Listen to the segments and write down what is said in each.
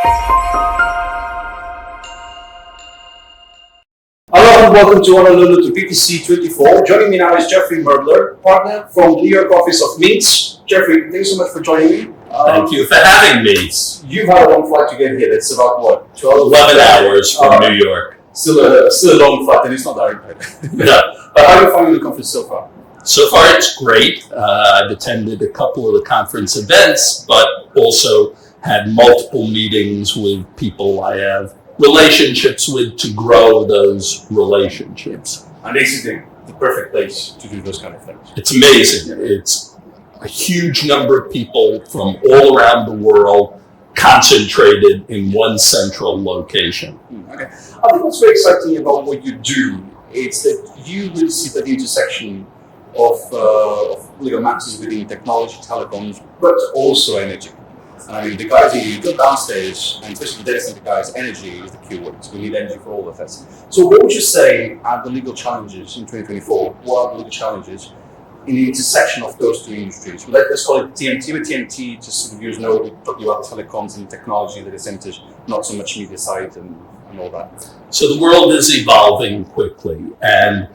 Hello and welcome to Honolulu to PTC 24. Joining me now is Jeffrey Moerdler, partner from the New York office of Mintz. Jeffrey, thanks so much for joining me. Thank you for having me. You've had a long flight to get here. It's about what? 11 hours from New York. Still a long flight, and it's not that bad. Yeah. But how are you finding the conference so far? So far, it's great. I've attended a couple of the conference events, but also had multiple meetings with people I have relationships with to grow those relationships. And this is the perfect place to do those kind of things. It's amazing. It's a huge number of people from all around the world concentrated in one central location. Okay. I think what's very exciting about what you do is that you really see the intersection of legal matters within technology, telecoms, but also energy. I mean, the guys, you go downstairs, and especially the data center guys, energy is the key word. We need energy for all of us. So what would you say are the legal challenges in 2024? What are the legal challenges in the intersection of those two industries? Let's call it TMT, but TMT, just so the viewers know, we're talking about telecoms and technology, data centers, not so much media side and all that. So the world is evolving quickly, and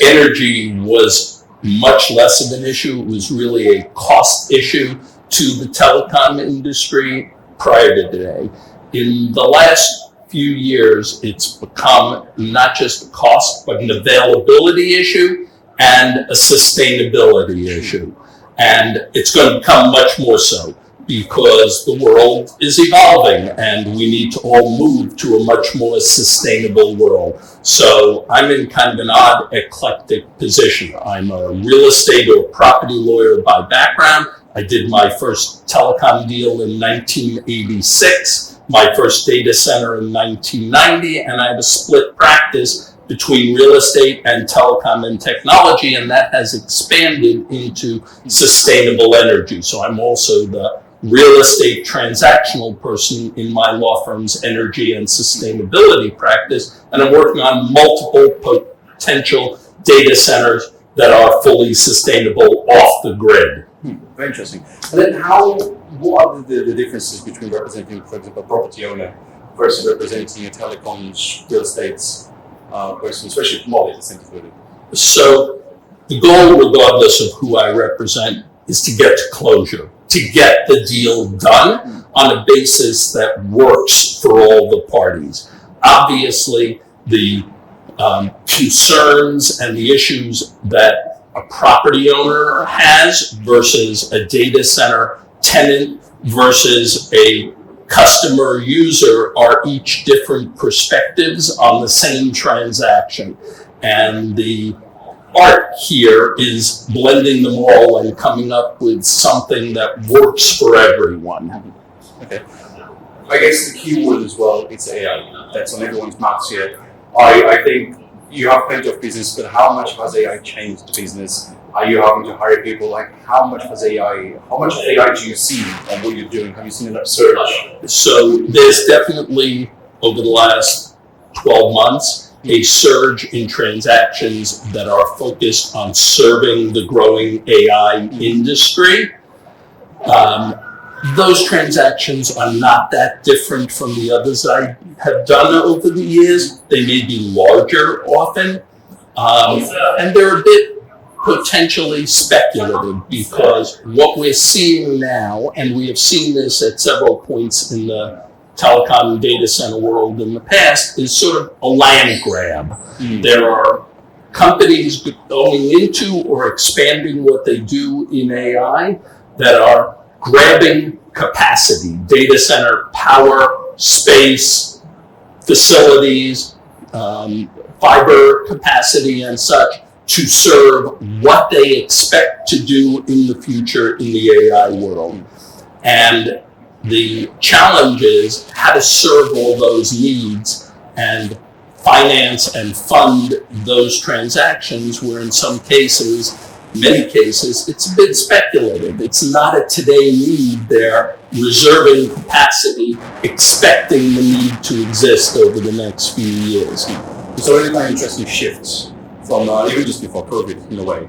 energy was much less of an issue. It was really a cost issue to the telecom industry prior to today. In the last few years, it's become not just a cost, but an availability issue and a sustainability issue. And it's going to become much more so because the world is evolving and we need to all move to a much more sustainable world. So I'm in kind of an odd, eclectic position. I'm a real estate or property lawyer by background. I did my first telecom deal in 1986, my first data center in 1990, and I have a split practice between real estate and telecom and technology, and that has expanded into sustainable energy. So I'm also the real estate transactional person in my law firm's energy and sustainability practice, and I'm working on multiple potential data centers that are fully sustainable off the grid. Very interesting. And then what are the differences between representing, for example, a property owner versus representing a telecoms, real estate person, especially small data centers? So the goal, regardless of who I represent, is to get to closure, to get the deal done on a basis that works for all the parties. Obviously, the concerns and the issues that a property owner has versus a data center tenant versus a customer user are each different perspectives on the same transaction. And the art here is blending them all and coming up with something that works for everyone. Okay. I guess the key word as well, it's AI. That's on everyone's mouths here. I think you have plenty of business, but how much has AI changed the business? Are you having to hire people? Like, how much of AI do you see on what you're doing? Have you seen an upsurge? So there's definitely, over the last 12 months, a surge in transactions that are focused on serving the growing AI industry. Those transactions are not that different from the others I have done over the years. They may be larger often, and they're a bit potentially speculative because what we're seeing now, and we have seen this at several points in the telecom and data center world in the past, is sort of a land grab. There are companies going into or expanding what they do in AI that are grabbing capacity, data center power, space, facilities, fiber capacity and such, to serve what they expect to do in the future in the AI world. And the challenge is how to serve all those needs and finance and fund those transactions where in some cases, many cases, it's a bit speculative. It's not a today need. They're reserving capacity, expecting the need to exist over the next few years. So really quite interesting shifts from even just before COVID in a way.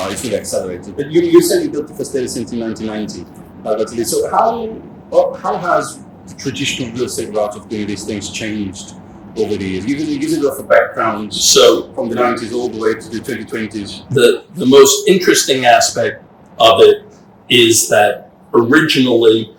It's really accelerated. But you said you built the first data center in 1990. So how has the traditional real estate route of doing these things changed over the years? Give it a background. So from the 90s all the way to the 2020s. The most interesting aspect of it is that originally,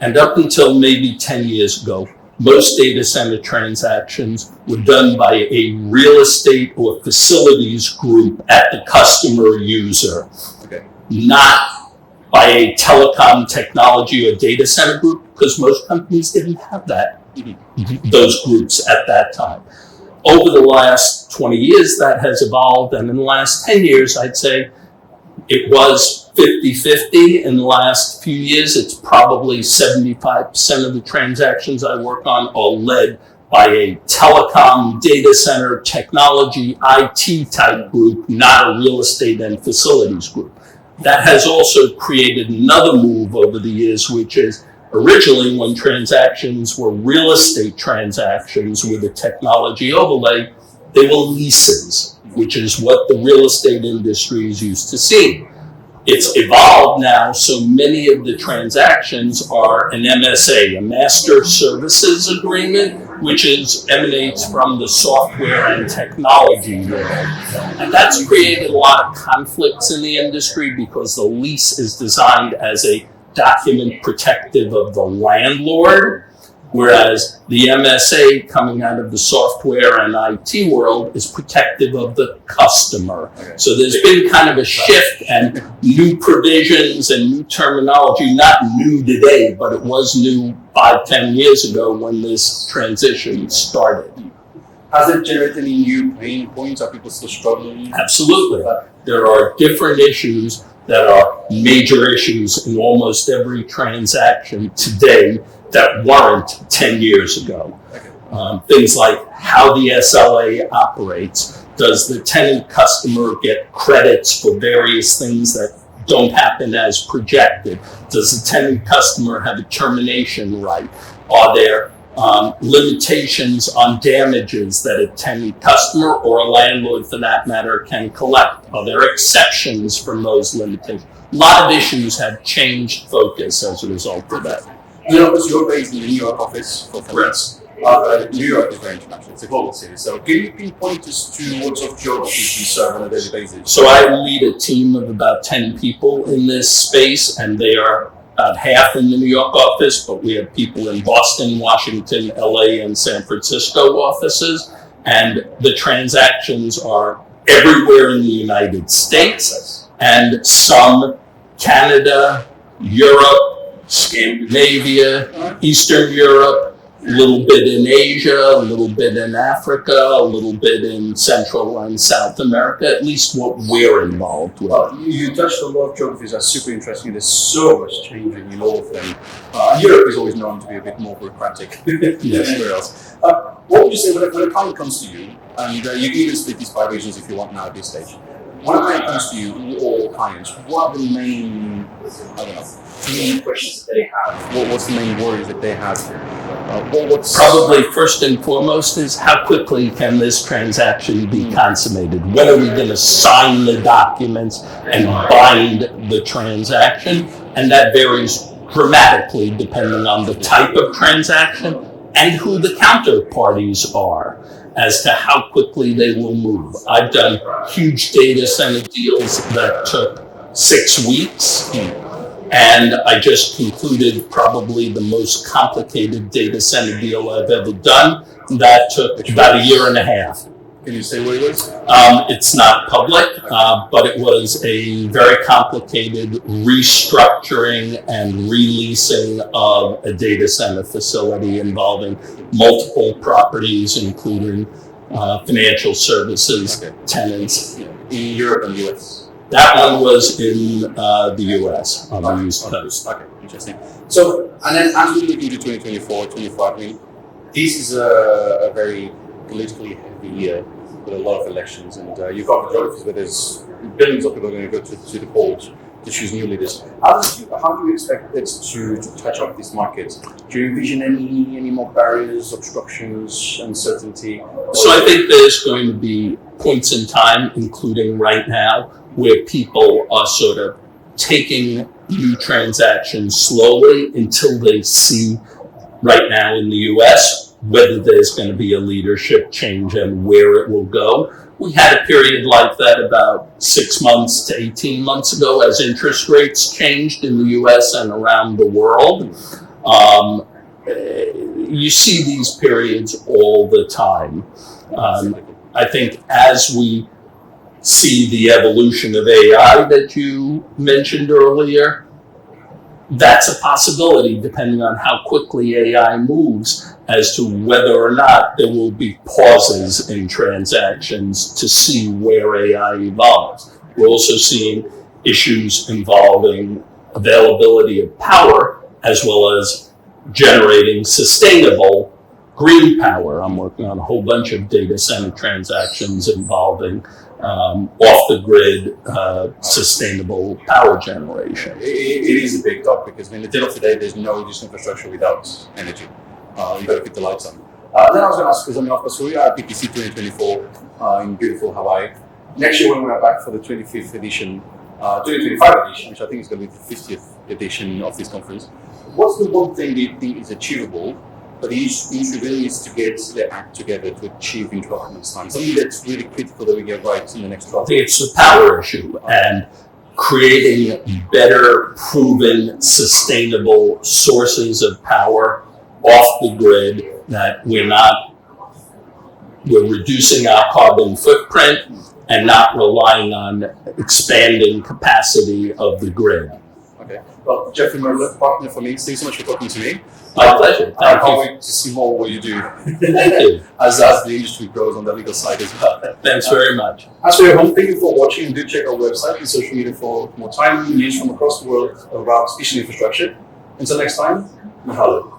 and up until maybe 10 years ago, most data center transactions were done by a real estate or facilities group at the customer user, okay, not by a telecom technology or data center group, because most companies didn't have that, those groups at that time. Over the last 20 years, that has evolved, and in the last 10 years, I'd say it was 50-50. In the last few years, it's probably 75% of the transactions I work on are led by a telecom, data center, technology, IT type group, not a real estate and facilities group. That has also created another move over the years, which is originally when transactions were real estate transactions with a technology overlay, they were leases, which is what the real estate industry is used to seeing. It's evolved now, so many of the transactions are an MSA, a Master Services Agreement, which emanates from the software and technology world. And that's created a lot of conflicts in the industry because the lease is designed as a document protective of the landlord, whereas the MSA coming out of the software and IT world is protective of the customer. Okay. So there's been kind of a shift and new provisions and new terminology, not new today, but it was new 5-10 years ago when this transition started. Has it generated any new pain points? Are people still struggling? Absolutely. There are different issues that are major issues in almost every transaction today that weren't 10 years ago. Okay. Things like how the SLA operates. Does the tenant customer get credits for various things that don't happen as projected? Does the tenant customer have a termination right? Are there limitations on damages that a tenant customer or a landlord for that matter can collect? Are there exceptions from those limitations? A lot of issues have changed focus as a result of that. You know, because you're based in the New York office for Mintz. New York is very international. It's a global city. So can you pinpoint us to what sort of geographies you serve on a daily basis? So I lead a team of about 10 people in this space, and they are about half in the New York office, but we have people in Boston, Washington, LA, and San Francisco offices. And the transactions are everywhere in the United States and some Canada, Europe, Scandinavia, Eastern Europe, a little bit in Asia, a little bit in Africa, a little bit in Central and South America, at least what we're involved with. You touched on a lot of geographies that's super interesting. There's so much changing in all of them. Europe is always known to be a bit more bureaucratic than anywhere else. What would you say when a client comes to you, and you can even split these by regions if you want now at this stage. When a client comes to you, or clients, what are the main, main questions that they have? What's the main worries that they have? What's probably first and foremost is how quickly can this transaction be consummated? When are we going to sign the documents and bind the transaction? And that varies dramatically depending on the type of transaction and who the counterparties are as to how quickly they will move. I've done huge data center deals that took 6 weeks. And I just concluded probably the most complicated data center deal I've ever done. That took about 1.5 years. Can you say what it was? It's not public, but it was a very complicated restructuring and releasing of a data center facility involving multiple properties, including financial services, tenants. In Europe and the US? That one was in the US, on the East Coast. Okay, interesting. So, and then as we look into 2024, 25, I mean, this is a very politically heavy year with a lot of elections, and you've got geographies where there's billions of people going to go to the polls to choose new leaders. How do you expect it to touch up this market? Do you envision any more barriers, obstructions, uncertainty? So I think there's going to be points in time, including right now, where people are sort of taking new transactions slowly until they see right now in the US, whether there's going to be a leadership change and where it will go. We had a period like that about 6 months to 18 months ago as interest rates changed in the US and around the world. You see these periods all the time. I think as we see the evolution of AI that you mentioned earlier, that's a possibility depending on how quickly AI moves as to whether or not there will be pauses in transactions to see where AI evolves. We're also seeing issues involving availability of power as well as generating sustainable green power. I'm working on a whole bunch of data center transactions involving off-the-grid sustainable power generation. It is a big topic because at the end of the day, there's no digital infrastructure without energy. You've got to keep the lights on. Then I was going to ask, because of course, we are at PPC 2024 in beautiful Hawaii. Next year, when we are back for the 25th edition, 2025 edition, which I think is going to be the 50th edition of this conference, what's the one thing that you think is achievable, but the industry really needs to get their act together to achieve in 12 months' time? Something that's really critical that we get right in the next 12 months. I think it's the power issue and creating better, proven, sustainable sources of power off the grid that we're reducing our carbon footprint and not relying on expanding capacity of the grid. Okay. Well, Jeffrey Moerdler, partner for Mintz, thanks so much for talking to me. My pleasure. I can't wait to see more what you do. Thank you. As the industry grows on the legal side as well. Thanks very much. As for your home, thank you for watching. Do check our website and social media for more timely news from across the world about digital infrastructure. Until next time, mahalo.